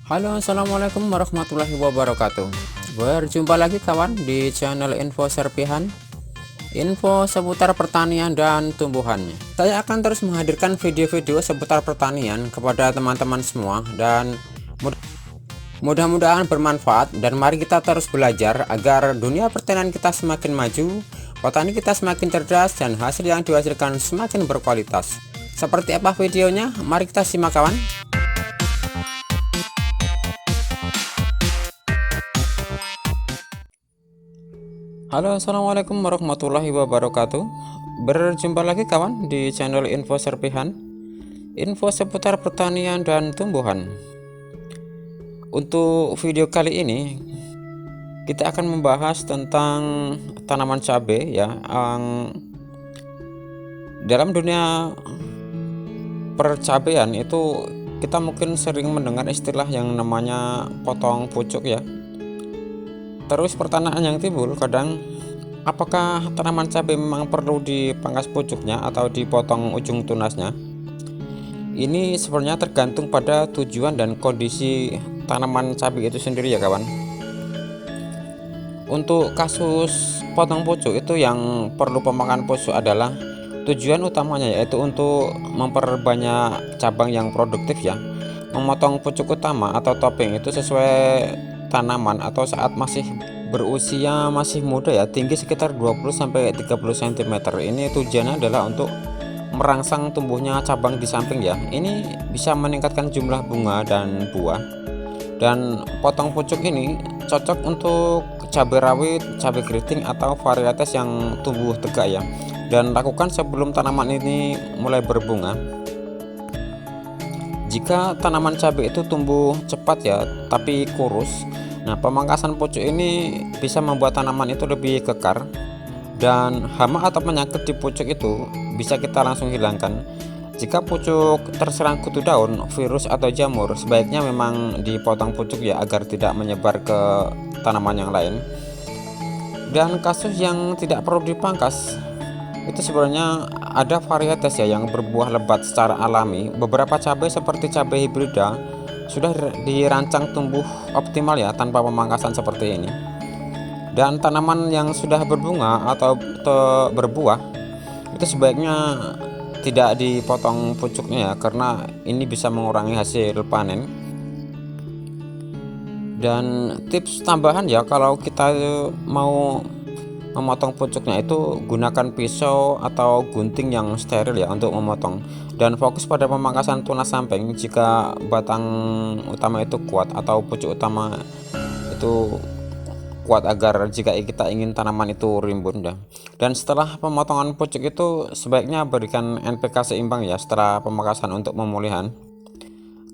Halo, assalamualaikum warahmatullahi wabarakatuh. Berjumpa lagi kawan di channel Info Serpihan, info seputar pertanian dan tumbuhannya. Saya akan terus menghadirkan video-video seputar pertanian kepada teman-teman semua, dan mudah-mudahan bermanfaat. Dan mari kita terus belajar agar dunia pertanian kita semakin maju, petani kita semakin cerdas, dan hasil yang dihasilkan semakin berkualitas. Seperti apa videonya? Mari kita simak kawan. Halo, assalamualaikum warahmatullahi wabarakatuh. Berjumpa lagi kawan di channel Info Serpihan, info seputar pertanian dan tumbuhan. Untuk video kali ini kita akan membahas tentang tanaman cabai ya. Dalam dunia percabean itu kita mungkin sering mendengar istilah yang namanya potong pucuk ya. Terus pertanyaan yang timbul kadang, apakah tanaman cabai memang perlu dipangkas pucuknya atau dipotong ujung tunasnya? Ini sebenarnya tergantung pada tujuan dan kondisi tanaman cabai itu sendiri ya kawan. Untuk kasus potong pucuk itu yang perlu pemangkasan pucuk adalah tujuan utamanya yaitu untuk memperbanyak cabang yang produktif ya. Memotong pucuk utama atau topping itu sesuai tanaman atau saat masih berusia masih muda ya, tinggi sekitar 20-30 cm. Ini tujuannya adalah untuk merangsang tumbuhnya cabang di samping ya. Ini bisa meningkatkan jumlah bunga dan buah. Dan potong pucuk ini cocok untuk cabai rawit, cabai keriting atau varietas yang tumbuh tegak ya. Dan lakukan sebelum tanaman ini mulai berbunga. Jika tanaman cabai itu tumbuh cepat ya tapi kurus, nah pemangkasan pucuk ini bisa membuat tanaman itu lebih kekar, dan hama atau penyakit di pucuk itu bisa kita langsung hilangkan. Jika pucuk terserang kutu daun, virus atau jamur, sebaiknya memang dipotong pucuk ya agar tidak menyebar ke tanaman yang lain. Dan kasus yang tidak perlu dipangkas itu sebenarnya ada varietas ya yang berbuah lebat secara alami. Beberapa cabai seperti cabai hibrida sudah dirancang tumbuh optimal ya tanpa pemangkasan seperti ini. Dan tanaman yang sudah berbunga atau berbuah itu sebaiknya tidak dipotong pucuknya ya, karena ini bisa mengurangi hasil panen. Dan tips tambahan ya, kalau kita mau memotong pucuknya itu gunakan pisau atau gunting yang steril ya untuk memotong, dan fokus pada pemangkasan tunas samping jika batang utama itu kuat atau pucuk utama itu kuat, agar jika kita ingin tanaman itu rimbun dah. Dan setelah pemotongan pucuk itu sebaiknya berikan NPK seimbang ya setelah pemangkasan untuk pemulihan.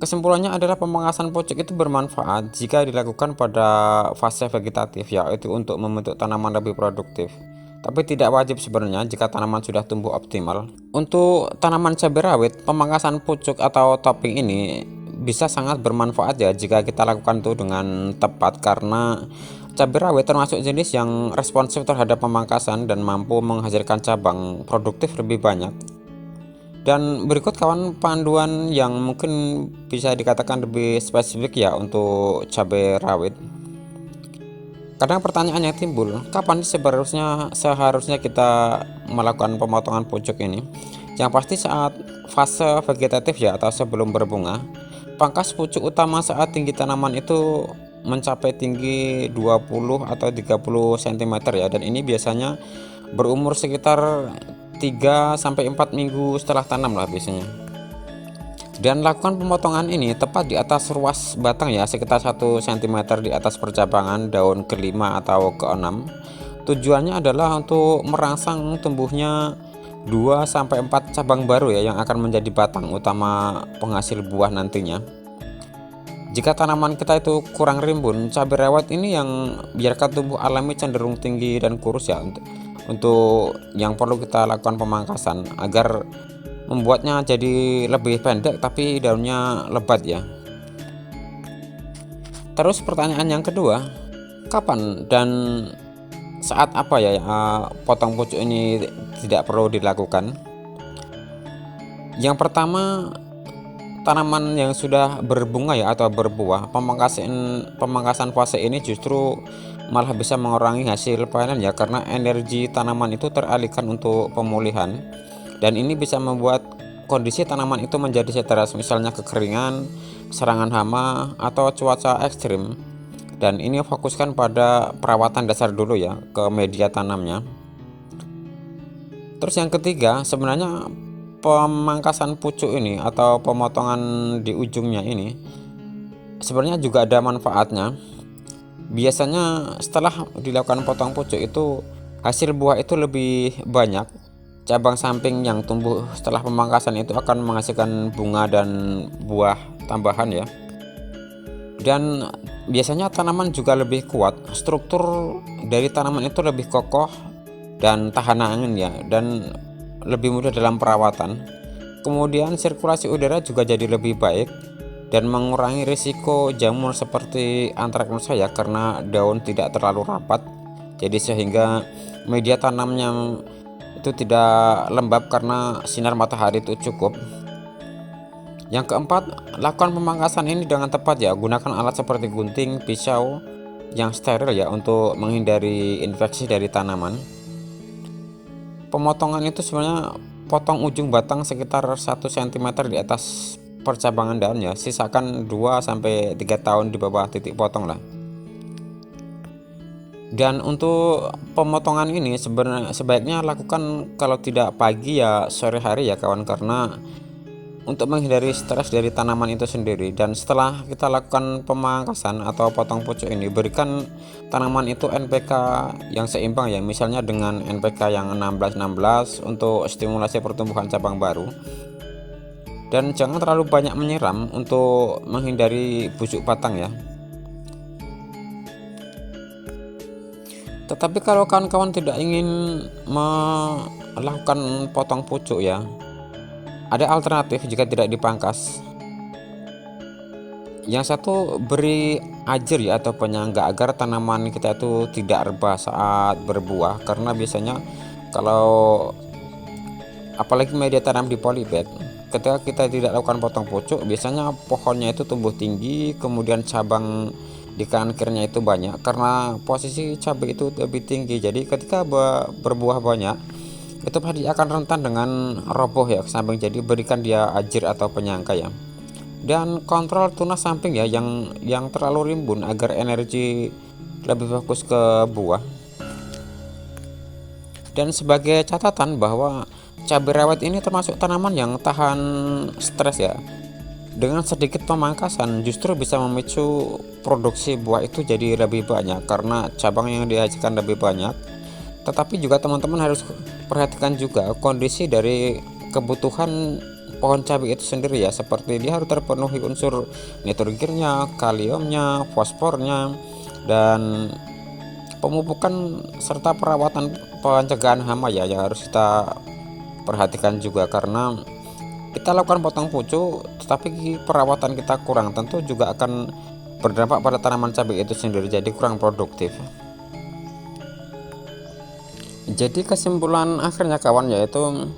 Kesimpulannya adalah pemangkasan pucuk itu bermanfaat jika dilakukan pada fase vegetatif yaitu untuk membentuk tanaman lebih produktif. Tapi tidak wajib sebenarnya jika tanaman sudah tumbuh optimal. Untuk tanaman cabai rawit, pemangkasan pucuk atau topping ini bisa sangat bermanfaat ya jika kita lakukan itu dengan tepat, karena cabai rawit termasuk jenis yang responsif terhadap pemangkasan dan mampu menghasilkan cabang produktif lebih banyak. Dan berikut kawan panduan yang mungkin bisa dikatakan lebih spesifik ya untuk cabai rawit. Kadang pertanyaannya timbul, kapan seharusnya kita melakukan pemotongan pucuk ini? Yang pasti saat fase vegetatif ya atau sebelum berbunga. Pangkas pucuk utama saat tinggi tanaman itu mencapai tinggi 20 atau 30 cm ya, dan ini biasanya berumur sekitar 3-4 minggu setelah tanam lah biasanya. Dan lakukan pemotongan ini tepat di atas ruas batang ya, sekitar 1 cm di atas percabangan daun kelima atau keenam. Tujuannya adalah untuk merangsang tumbuhnya 2-4 cabang baru ya yang akan menjadi batang utama penghasil buah nantinya. Jika tanaman kita itu kurang rimbun, cabai rawit ini yang biarkan tumbuh alami cenderung tinggi dan kurus ya. Untuk yang perlu kita lakukan pemangkasan agar membuatnya jadi lebih pendek tapi daunnya lebat ya. Terus pertanyaan yang kedua, kapan dan saat apa ya potong pucuk ini tidak perlu dilakukan? Yang pertama, tanaman yang sudah berbunga ya atau berbuah, pemangkasan fase ini justru malah bisa mengurangi hasil panen ya, karena energi tanaman itu teralihkan untuk pemulihan, dan ini bisa membuat kondisi tanaman itu menjadi stres, misalnya kekeringan, serangan hama, atau cuaca ekstrim. Dan ini fokuskan pada perawatan dasar dulu ya ke media tanamnya. Terus yang ketiga, sebenarnya pemangkasan pucuk ini atau pemotongan di ujungnya ini sebenarnya juga ada manfaatnya. Biasanya setelah dilakukan potong pucuk itu, hasil buah itu lebih banyak. Cabang samping yang tumbuh setelah pemangkasan itu akan menghasilkan bunga dan buah tambahan ya. Dan biasanya tanaman juga lebih kuat. Struktur dari tanaman itu lebih kokoh dan tahan angin ya, dan lebih mudah dalam perawatan. Kemudian sirkulasi udara juga jadi lebih baik dan mengurangi risiko jamur seperti antraknosa ya, karena daun tidak terlalu rapat. Jadi sehingga media tanamnya itu tidak lembab karena sinar matahari itu cukup. Yang keempat, lakukan pemangkasan ini dengan tepat ya. Gunakan alat seperti gunting, pisau yang steril ya untuk menghindari infeksi dari tanaman. Pemotongan itu sebenarnya potong ujung batang sekitar 1 cm di atas percabangan daun ya. Sisakan 2 sampai 3 tahun di bawah titik potong lah. Dan untuk pemotongan ini sebenarnya sebaiknya lakukan kalau tidak pagi ya sore hari ya kawan, karena untuk menghindari stres dari tanaman itu sendiri. Dan setelah kita lakukan pemangkasan atau potong pucuk ini, berikan tanaman itu NPK yang seimbang ya, misalnya dengan NPK yang 16-16 untuk stimulasi pertumbuhan cabang baru. Dan jangan terlalu banyak menyiram untuk menghindari busuk batang ya. Tetapi kalau kawan-kawan tidak ingin melakukan potong pucuk ya, ada alternatif jika tidak dipangkas. Yang satu, beri ajir ya atau penyangga agar tanaman kita itu tidak rebah saat berbuah, karena biasanya kalau apalagi media tanam di polybag, ketika kita tidak lakukan potong pucuk, biasanya pohonnya itu tumbuh tinggi, kemudian cabang di kanan kirinya itu banyak karena posisi cabai itu lebih tinggi. Jadi ketika berbuah banyak, itu padi akan rentan dengan roboh ya ke samping. Jadi berikan dia ajir atau penyangga ya, dan kontrol tunas samping ya yang terlalu rimbun agar energi lebih fokus ke buah. Dan sebagai catatan bahwa cabai rawit ini termasuk tanaman yang tahan stres ya. Dengan sedikit pemangkasan justru bisa memicu produksi buah itu jadi lebih banyak karena cabang yang dihasilkan lebih banyak. Tetapi juga teman-teman harus perhatikan juga kondisi dari kebutuhan pohon cabai itu sendiri ya, seperti dia harus terpenuhi unsur nitrogennya, kaliumnya, fosfornya, dan pemupukan serta perawatan pencegahan hama ya yang harus kita perhatikan juga. Karena kita lakukan potong pucuk tetapi perawatan kita kurang, tentu juga akan berdampak pada tanaman cabai itu sendiri, jadi kurang produktif. Jadi kesimpulan akhirnya kawan yaitu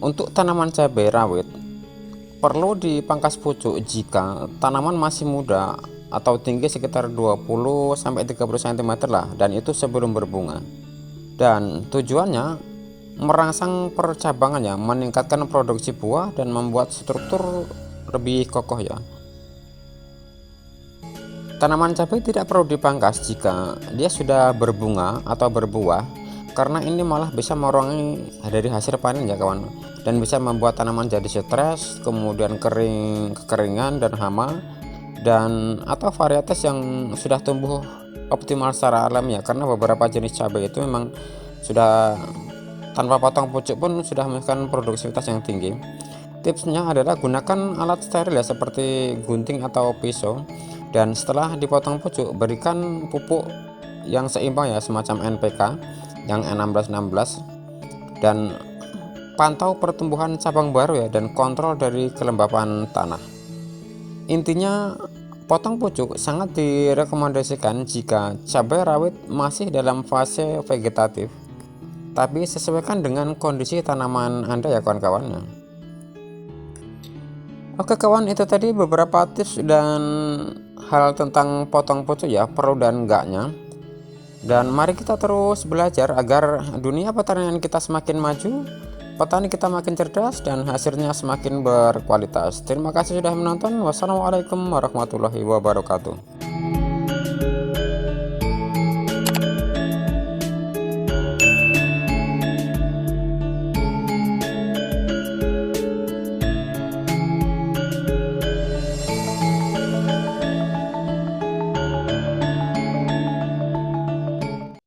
untuk tanaman cabai rawit perlu dipangkas pucuk jika tanaman masih muda atau tinggi sekitar 20-30 cm lah, dan itu sebelum berbunga. Dan tujuannya merangsang percabangan ya, meningkatkan produksi buah dan membuat struktur lebih kokoh ya. Tanaman cabai tidak perlu dipangkas jika dia sudah berbunga atau berbuah, karena ini malah bisa mengurangi dari hasil panen ya kawan, dan bisa membuat tanaman jadi stres, kemudian kekeringan dan hama, dan atau varietas yang sudah tumbuh optimal secara alami ya, karena beberapa jenis cabai itu memang sudah tanpa potong pucuk pun sudah menghasilkan produktivitas yang tinggi. Tipsnya adalah gunakan alat steril ya seperti gunting atau pisau, dan setelah dipotong pucuk berikan pupuk yang seimbang ya semacam NPK yang 16-16, dan pantau pertumbuhan cabang baru ya, dan kontrol dari kelembapan tanah. Intinya potong pucuk sangat direkomendasikan jika cabai rawit masih dalam fase vegetatif, tapi sesuaikan dengan kondisi tanaman Anda ya kawan-kawan. Oke kawan, itu tadi beberapa tips dan hal tentang potong pucuk ya, pro dan enggaknya. Dan mari kita terus belajar agar dunia pertanian kita semakin maju, petani kita makin cerdas, dan hasilnya semakin berkualitas. Terima kasih sudah menonton. Wassalamualaikum warahmatullahi wabarakatuh.